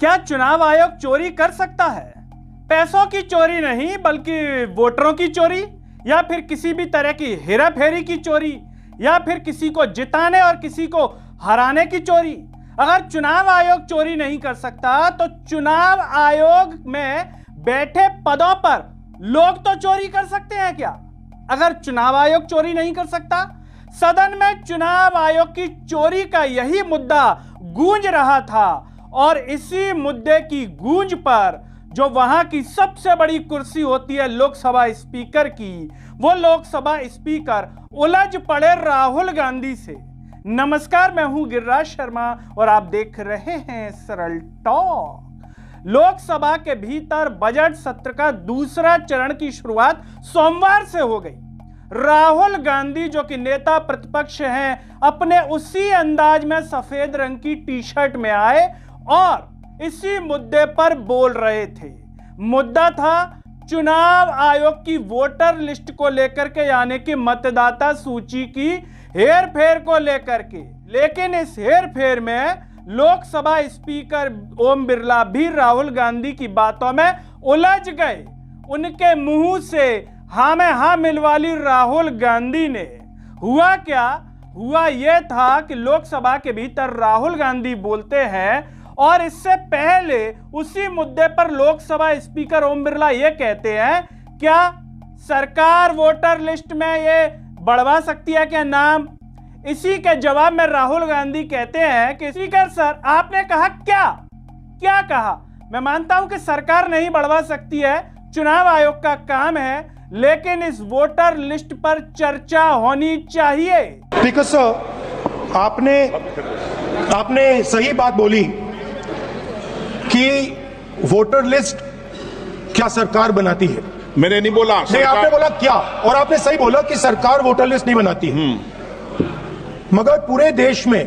क्या चुनाव आयोग चोरी कर सकता है? पैसों की चोरी नहीं बल्कि वोटरों की चोरी, या फिर किसी भी तरह की हेराफेरी की चोरी, या फिर किसी को जिताने और किसी को हराने की चोरी। अगर चुनाव आयोग चोरी नहीं कर सकता तो चुनाव आयोग में बैठे पदों पर लोग तो चोरी कर सकते हैं क्या? अगर चुनाव आयोग चोरी नहीं कर सकता, सदन में चुनाव आयोग की चोरी का यही मुद्दा गूंज रहा था और इसी मुद्दे की गूंज पर जो वहां की सबसे बड़ी कुर्सी होती है लोकसभा स्पीकर की, वो लोकसभा स्पीकर उलझ पड़े राहुल गांधी से। नमस्कार, मैं हूं गिरिराज शर्मा और आप देख रहे हैं सरल टॉक। लोकसभा के भीतर बजट सत्र का दूसरा चरण की शुरुआत सोमवार से हो गई। राहुल गांधी जो कि नेता प्रतिपक्ष हैं, अपने उसी अंदाज में सफेद रंग की टी शर्ट में आए और इसी मुद्दे पर बोल रहे थे। मुद्दा था चुनाव आयोग की वोटर लिस्ट को लेकर के, यानी कि मतदाता सूची की हेरफेर को लेकर के। लेकिन इस हेरफेर में लोकसभा स्पीकर ओम बिरला भी राहुल गांधी की बातों में उलझ गए। उनके मुंह से हाँ में हाँ मिलवा ली राहुल गांधी ने। हुआ क्या? हुआ यह था कि लोकसभा के भीतर राहुल गांधी बोलते हैं और इससे पहले उसी मुद्दे पर लोकसभा स्पीकर ओम बिरला ये कहते हैं, क्या सरकार वोटर लिस्ट में ये बढ़वा सकती है क्या नाम? इसी के जवाब में राहुल गांधी कहते हैं कि स्पीकर सर, आपने कहा क्या कहा? मैं मानता हूं कि सरकार नहीं बढ़वा सकती है, चुनाव आयोग का काम है, लेकिन इस वोटर लिस्ट पर चर्चा होनी चाहिए। स्पीकर सर, आपने सही बात बोली कि वोटर लिस्ट क्या सरकार बनाती है। मैंने नहीं बोला, नहीं, आपने बोला क्या, और आपने सही बोला कि सरकार वोटर लिस्ट नहीं बनाती। मगर पूरे देश में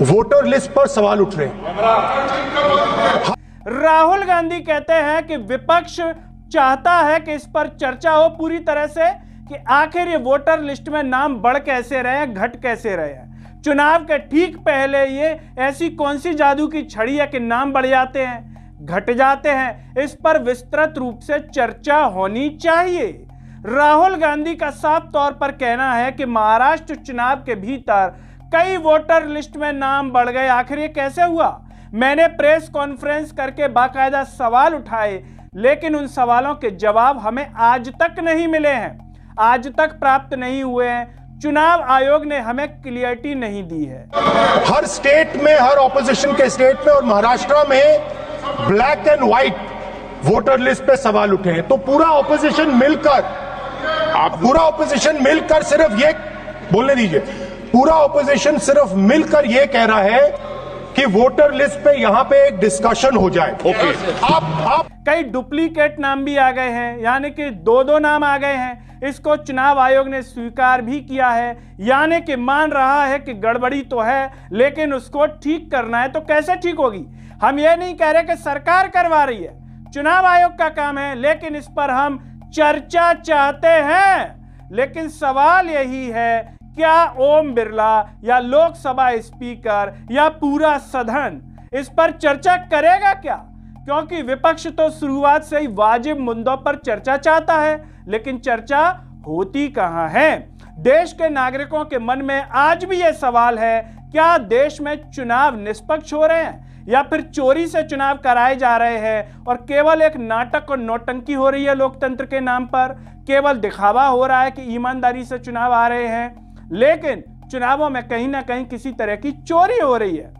वोटर लिस्ट पर सवाल उठ रहे हैं। राहुल गांधी कहते हैं कि विपक्ष चाहता है कि इस पर चर्चा हो पूरी तरह से कि आखिर ये वोटर लिस्ट में नाम बढ़ कैसे रहे हैं, घट कैसे रहे हैं। चुनाव के ठीक पहले ये ऐसी कौन सी जादू की छड़ी है कि नाम बढ़ जाते हैं, घट जाते हैं। इस पर विस्तृत रूप से चर्चा होनी चाहिए। राहुल गांधी का साफ तौर पर कहना है कि महाराष्ट्र चुनाव के भीतर कई वोटर लिस्ट में नाम बढ़ गए। आखिर ये कैसे हुआ? मैंने प्रेस कॉन्फ्रेंस करके बाकायदा सवाल उठाए, लेकिन उन सवालों के जवाब हमें आज तक नहीं मिले हैं, आज तक प्राप्त नहीं हुए हैं। चुनाव आयोग ने हमें क्लियरिटी नहीं दी है। हर स्टेट में, हर ऑपोजिशन के स्टेट में और महाराष्ट्र में black and white voter list पे सवाल उठे हैं। तो पूरा ऑपोजिशन मिलकर सिर्फ ये बोलने दीजिए, पूरा ऑपोजिशन सिर्फ मिलकर ये कह रहा है कि वोटर लिस्ट पे यहां पे एक डिस्कशन हो जाए। ओके। आप कई डुप्लीकेट नाम भी आ गए हैं, यानी कि दो नाम आ गए हैं। इसको चुनाव आयोग ने स्वीकार भी किया है, यानी कि मान रहा है कि गड़बड़ी तो है, लेकिन उसको ठीक करना है। तो कैसे ठीक होगी? हम ये नहीं कह रहे कि सरकार करवा रही है, चुनाव आयोग का काम है, लेकिन इस पर हम चर्चा चाहते हैं। लेकिन सवाल यही है, क्या ओम बिरला या लोकसभा स्पीकर या पूरा सदन इस पर चर्चा करेगा क्या? क्योंकि विपक्ष तो शुरुआत से ही वाजिब मुद्दों पर चर्चा चाहता है, लेकिन चर्चा होती कहां है? देश के नागरिकों के मन में आज भी यह सवाल है, क्या देश में चुनाव निष्पक्ष हो रहे हैं या फिर चोरी से चुनाव कराए जा रहे हैं और केवल एक नाटक और नौटंकी हो रही है लोकतंत्र के नाम पर? केवल दिखावा हो रहा है कि ईमानदारी से चुनाव आ रहे हैं, लेकिन चुनावों में कहीं ना कहीं किसी तरह की चोरी हो रही है।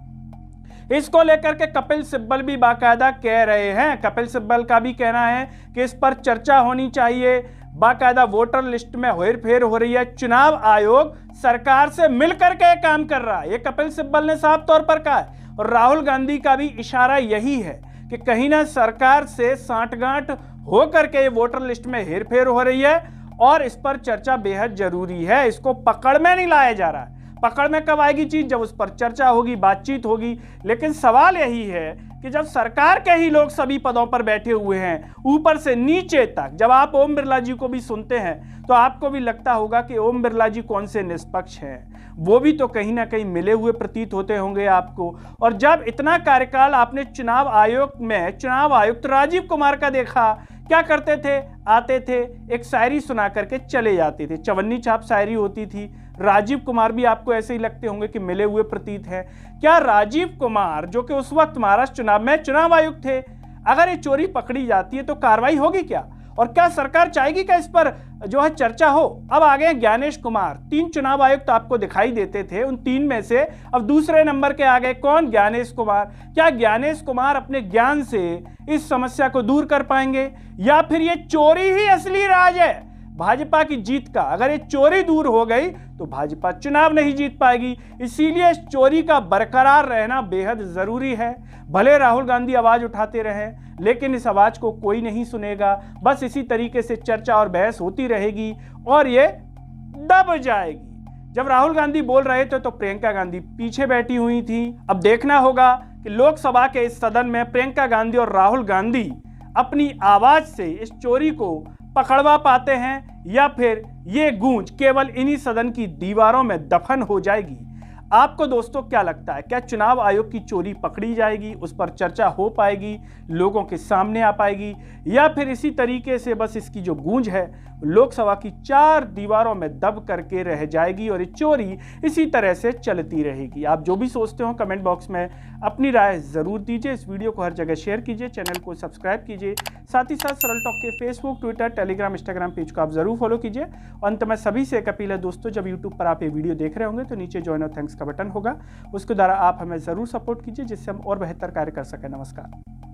इसको लेकर के कपिल सिब्बल भी बाकायदा कह रहे हैं। कपिल सिब्बल का भी कहना है कि इस पर चर्चा होनी चाहिए। बाकायदा वोटर लिस्ट में हेरफेर हो रही है, चुनाव आयोग सरकार से मिलकर के काम कर रहा है, ये कपिल सिब्बल ने साफ तौर पर कहा है। और राहुल गांधी का भी इशारा यही है कि कहीं ना सरकार से सांठगांठ होकर के वोटर लिस्ट में हेरफेर हो रही है और इस पर चर्चा बेहद जरूरी है। इसको पकड़ में नहीं लाया जा रहा है, पकड़ में कब आएगी चीज? जब उस पर चर्चा होगी, बातचीत होगी। लेकिन सवाल यही है कि जब सरकार के ही लोग सभी पदों पर बैठे हुए हैं, ऊपर से नीचे तक, जब आप ओम बिरला जी को भी सुनते हैं तो आपको भी लगता होगा कि ओम बिरला जी कौन से निष्पक्ष हैं, वो भी तो कहीं ना कहीं मिले हुए प्रतीत होते होंगे आपको। और जब इतना कार्यकाल आपने चुनाव आयोग में चुनाव आयुक्त राजीव कुमार का देखा, क्या करते थे? आते थे, एक शायरी सुना करके चले जाते थे, चवन्नी छाप शायरी होती थी। राजीव कुमार भी आपको ऐसे ही लगते होंगे कि मिले हुए प्रतीत हैं। क्या राजीव कुमार, जो कि उस वक्त महाराष्ट्र चुनाव में चुनाव आयुक्त थे, अगर ये चोरी पकड़ी जाती है तो कार्रवाई होगी क्या? और क्या सरकार चाहेगी कि इस पर जो है चर्चा हो? अब आ गए ज्ञानेश कुमार। 3 चुनाव आयुक्त आपको दिखाई देते थे, उन 3 में से अब दूसरे नंबर के आ गए कौन? ज्ञानेश कुमार। क्या ज्ञानेश कुमार अपने ज्ञान से इस समस्या को दूर कर पाएंगे, या फिर ये चोरी ही असली राज है भाजपा की जीत का? अगर ये चोरी दूर हो गई तो भाजपा चुनाव नहीं जीत पाएगी। इसीलिए इस चोरी का बरकरार रहना बेहद जरूरी है। भले राहुल गांधी आवाज उठाते रहे, लेकिन इस आवाज को कोई नहीं सुनेगा। बस इसी तरीके से चर्चा और बहस होती रहेगी और ये दब जाएगी। जब राहुल गांधी बोल रहे थे तो प्रियंका गांधी पीछे बैठी हुई थी। अब देखना होगा कि लोकसभा के इस सदन में प्रियंका गांधी और राहुल गांधी अपनी आवाज से इस चोरी को पकड़वा पाते हैं, या फिर ये गूंज केवल इन्हीं सदन की दीवारों में दफन हो जाएगी। आपको दोस्तों क्या लगता है? क्या चुनाव आयोग की चोरी पकड़ी जाएगी, उस पर चर्चा हो पाएगी, लोगों के सामने आ पाएगी, या फिर इसी तरीके से बस इसकी जो गूंज है लोकसभा की 4 दीवारों में दब करके रह जाएगी और ये चोरी इसी तरह से चलती रहेगी? आप जो भी सोचते हो कमेंट बॉक्स में अपनी राय जरूर दीजिए। इस वीडियो को हर जगह शेयर कीजिए, चैनल को सब्सक्राइब कीजिए, साथ ही साथ सरल टॉक के Facebook, Twitter, Telegram, Instagram page को आप जरूर फॉलो कीजिए। अंत में सभी से एक अपील है दोस्तों, जब यूट्यूब पर आप ये वीडियो देख रहे होंगे तो नीचे ज्वाइन और थैंक्स का बटन होगा, उसके द्वारा आप हमें जरूर सपोर्ट कीजिए, जिससे हम और बेहतर कार्य कर सकें। नमस्कार।